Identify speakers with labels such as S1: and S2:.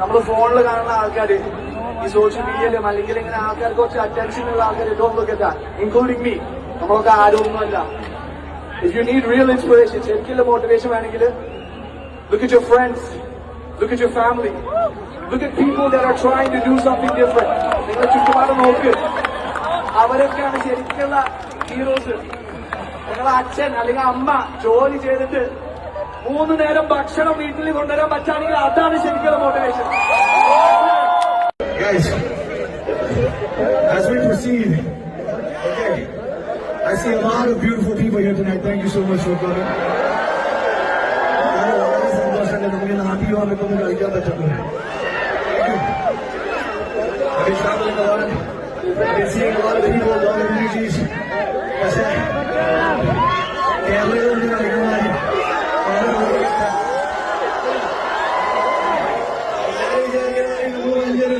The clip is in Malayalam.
S1: നമ്മൾ ഫോണിൽ കാണുന്ന ആൾക്കാര് ഈ സോഷ്യൽ മീഡിയയിലും അല്ലെങ്കിൽ ഇങ്ങനെ ആൾക്കാർക്ക് കുറച്ച് അറ്റൻഷനുള്ള ആൾക്കാർ don't look at that, including me. നമ്മളൊക്കെ ആരും ഒന്നുമല്ല. If you need real inspiration, ശരിക്കുള്ള മോട്ടിവേഷൻ വേണമെങ്കിൽ look at your friends, look at your family, look at people that are trying to do something different. നിങ്ങളെ ചുറ്റുപാട് നോക്ക്, അവരൊക്കെയാണ് ശരിക്കുള്ള ഹീറോസ്. നിങ്ങളെ അച്ഛൻ അല്ലെങ്കിൽ അമ്മ ജോലി ചെയ്തിട്ട് 3 നേരം ഭക്ഷണം വീട്ടിൽ കൊണ്ടുവരാൻ പറ്റുകയാണെങ്കിൽ അതാണ് ശരിക്കുള്ള motivation.
S2: Guys, as we proceed, okay, I see a lot of beautiful people here tonight. Thank you so much for coming. നമുക്ക് നാട്ടിൽ വന്നിട്ടൊന്നും കളിക്കാൻ പറ്റുന്നത്. I've been traveling a lot. I've been seeing a lot of people, a lot of energies. പക്ഷേ കേരളയിൽ നിന്ന് കളിക്കുന്നതായി വലിയൊരു